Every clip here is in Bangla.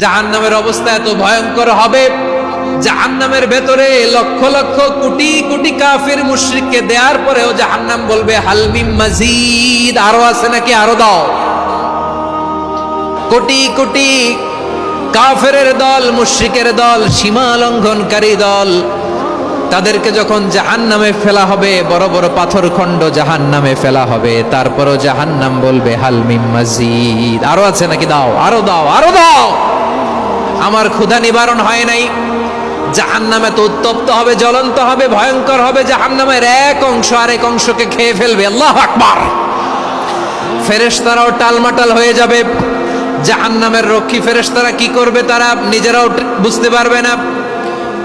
জাহান্নামের অবস্থা এত ভয়ঙ্কর হবে, জাহান্নামের ভেতরে লক্ষ লক্ষ কোটি কোটি কাফির মুশরিককে দেওয়ার পরেও জাহান্নাম বলবে হাল মিন মাজিদ, আরো আছে নাকি, আরো দাও। কোটি কোটি কাফেরের দল, মুশরিকের দল, সীমা লঙ্ঘনকারী দল, তাদেরকে যখন জাহান্নামে ফেলা হবে, বড় বড় পাথরখণ্ড জাহান্নামে ফেলা হবে, তারপরও জাহান্নাম বলবে হাল মিন মাজিদ, আরো আছে নাকি, দাও, আরো দাও, আরো দাও। আমার ক্ষুধা নিবারণ হয় নাই। জাহান্নামে তো উত্তপ্ত হবে, জ্বলন্ত হবে, ভয়ঙ্কর হবে। জাহান্নামের এক অংশ আরেক অংশকে খেয়ে ফেলবে। আল্লাহু আকবার। ফেরেশতারাও টালমাটাল হয়ে যাবে। জাহান্নামের রক্ষী ফেরেশতারা কি করবে তারা নিজেরাও বুঝতে পারবে না।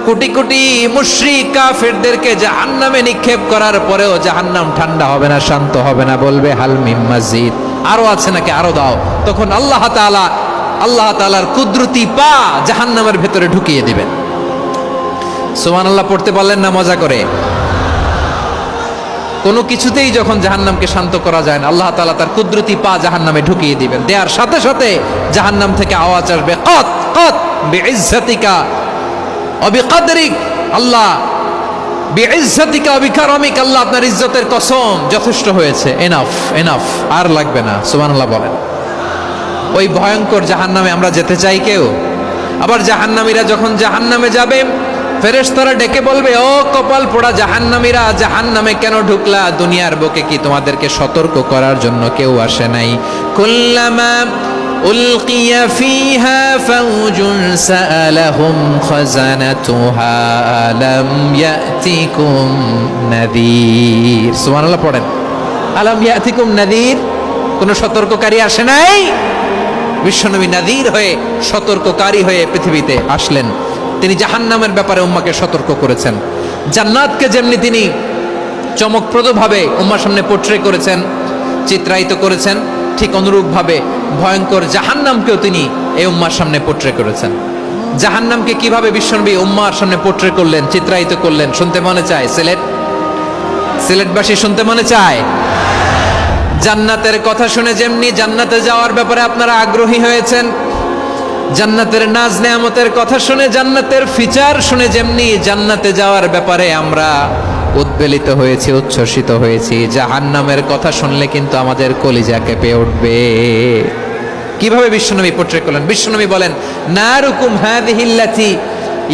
কোটি কোটি মুশরিক কাফেরদেরকে জাহান্নামে নিক্ষেপ করার পরেও জাহান্নাম ঠান্ডা হবে না, শান্ত হবে না, বলবে হাল মিন মাজিদ, আরো আছে নাকি, আরো দাও। তখন আল্লাহ তাআলার কুদরতি পা জাহান্নামের ভেতরে ঢুকিয়ে দিবেন। সুবহানাল্লাহ পড়তে পারলেন না মজা করে? কোনো কিছুতেই যখন জাহান্নামকে শান্ত করা যায় না, আল্লাহ তাআলা তার কুদরতি পা জাহান্নামে ঢুকিয়ে দিবেন। দেওয়ার সাথে সাথে জাহান্নাম থেকে আওয়াজ আসবে, কত কত বিইজ্জাতিকা ওয়া বিকদরিক, আল্লাহ বিইজ্জাতিকা ওয়া বিকারমিক, আল্লাহ আপনার ইজ্জতের কসম, যথেষ্ট হয়েছে, এনাফ এনাফ, আর লাগবে না। সুবহানাল্লাহ বলেন। ওই ভয়ঙ্কর জাহান্নামে আমরা যেতে চাই কেউ? আবার জাহান্নামীরা যখন জাহান্নামে যাবে, ফেরেশতারা ডেকে বলবে, ও কপাল পোড়া জাহান্নামীরা, জাহান্নামে কেন ঢুকলা? দুনিয়ার বুকে কি তোমাদেরকে সতর্ক করার জন্য কেউ আসে নাই? কুল্লামা উলকিয়া ফিহা ফাউজুন সাআলাহুম খাজানাতুহা আলাম ইয়াতিকুম নাযীর। সুবহানাল্লাহ পড়েন। আলাম ইয়াতিকুম নাযীর, কোন সতর্ককারী আসে নাই? বিশ্বনবী নাযীর হয়ে, সতর্ককারী হয়ে পৃথিবীতে আসলেন। তিনি জাহান্নামের ব্যাপারে উম্মাকে সতর্ক করেছেন। জান্নাতকে যেমনি তিনি চমকপ্রদভাবে উম্মার সামনে পোট্রে করেছেন, চিত্রায়িত করেছেন, ঠিক অনুরূপভাবে ভয়ঙ্কর জাহান্নামকেও তিনি এই উম্মার সামনে পোট্রে করেছেন। জাহান্নামকে কিভাবে বিশ্বনবী উম্মার সামনে পোট্রে করলেন, চিত্রায়িত করলেন, শুনতে মনে চায়? সিলেটবাসী শুনতে মনে চায়? জান্নাতের কথা শুনে যেমনি জান্নাতে যাওয়ার ব্যাপারে আপনারা আগ্রহী হয়েছেন, জান্নাতের নাজ নেয়ামতের কথা শুনে, জান্নাতের ফিচার শুনে যেমনি জান্নাতে যাওয়ার ব্যাপারে আমরা উদ্বেলিত হয়েছি, উচ্ছ্বসিত হয়েছি, জাহান্নামের কথা শুনলে কিন্তু আমাদের কলিজা কেঁপে উঠবে। কিভাবে বিশ্বনবী পোট্রে করলেন? বিশ্বনবী বলেন, নারুকুম হাযিহিল্লাতী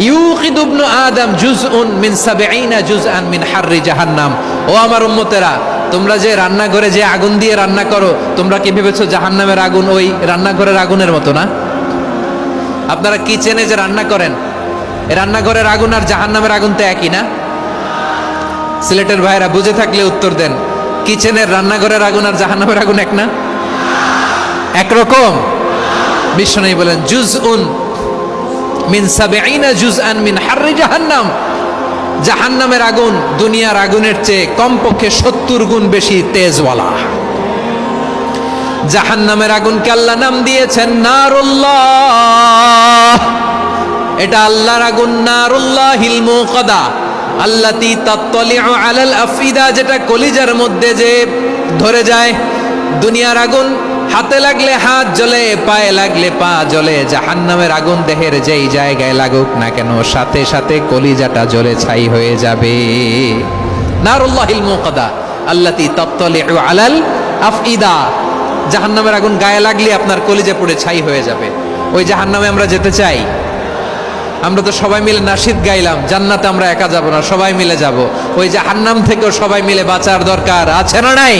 ইউকিদু ইবনু আদম জুজউন মিন ৭০ জুজআন মিন হাররি জাহান্নাম। ও আমার উম্মতেরা, তোমরা যে রান্নাঘরে যে আগুন দিয়ে রান্না করো, তোমরা কি ভেবেছো জাহান্নামের আগুন ওই রান্নাঘরের আগুনের মতো না? আপনারা কিচেনে যে রান্না করেন, এই রান্নাঘরের আগুন আর জাহান্নামের আগুন তো একই না? সিলেটের ভাইরা বুঝে থাকলে উত্তর দেন। কিচেনের রান্নাঘরের আগুন আর জাহান্নামের আগুন এক না? একরকম? বিশ্বনবী বলেন, জুজউন মিন ৭০ জুজআন মিন হাররি জাহান্নাম। জাহান্নামের আগুন দুনিয়ার আগুনের চেয়ে কমপক্ষে ৭০ গুণ বেশি তেজওয়ালা। জাহান্নামের আগুনকে আল্লাহ নাম দিয়েছেন নারুল্লাহ। এটা আল্লাহর আগুন, নারুল্লাহিল মুকাদা আল্লাতী তাত্তালিউ আলাল আফিদা, যেটা কলিজার মধ্যে যে ধরে যায়। দুনিয়ার আগুন হাতে লাগলে হাত জ্বলে, পায়ে লাগলে পা জ্বলে। জাহান্নামের আগুন দেহের যেই জায়গায় লাগুক না কেন, সাথে সাথে কলিজাটা জ্বলে ছাই হয়ে যাবে। নারুল্লাহিল মুকাদা আল্লাতী তাত্তালিউ আলাল আফিদা, জাহান্নামের আগুন গায়ে লাগলে আপনার কলিজা পুড়ে ছাই হয়ে যাবে। ওই জাহান্নামে আমরা যেতে চাই? আমরা তো সবাই মিলে নাশিদ গাইলাম, জান্নাতে আমরা একা যাব না, সবাই মিলে যাব। ওই জাহান্নাম থেকেও সবাই মিলে বাঁচার দরকার আছে না নাই?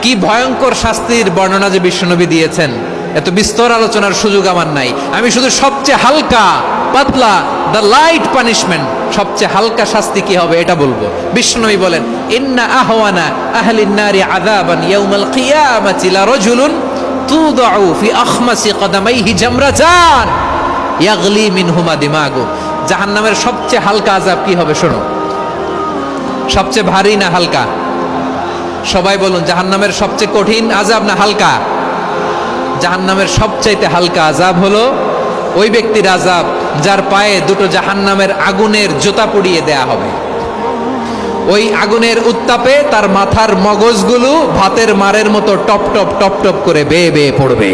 কি ভয়ঙ্কর শাস্তির বর্ণনা যে বিশ্বনবী দিয়েছেন, এত বিস্তর আলোচনার সুযোগ আমার নাই। আমি শুধু সবচেয়ে হালকা পাতলা, দ্য লাইট পানিশমেন্ট, সবচেয়ে হালকা শাস্তি কি হবে এটা বলবো। বিশ্বনবী বলেন, ইন্না আহওয়ানা আহলিন নারি আযাবান ইয়াউমাল কিয়ামাতি লা রাজুলুন তুদাউ ফি আখমাসি কদামাইহি জামরাতান ইয়াগলি মিনহুমা দিমাগু। জাহান্নামের সবচেয়ে হালকা আযাব কি হবে শোনো। সবচেয়ে ভারী না হালকা? সবাই বলুন, জাহান্নামের সবচেয়ে কঠিন আযাব না হালকা? জাহান্নামের সবচাইতে হালকা আযাব হলো ওই ব্যক্তির আযাব যার পায়ে দুটো জাহান্নামের আগুনের জুতা পরিয়ে দেয়া হবে। ওই আগুনের উত্তাপে তার মাথার মগজগুলো ভাতের মারের মতো টপ টপ টপ টপ করে বেয়ে বেয়ে পড়বে।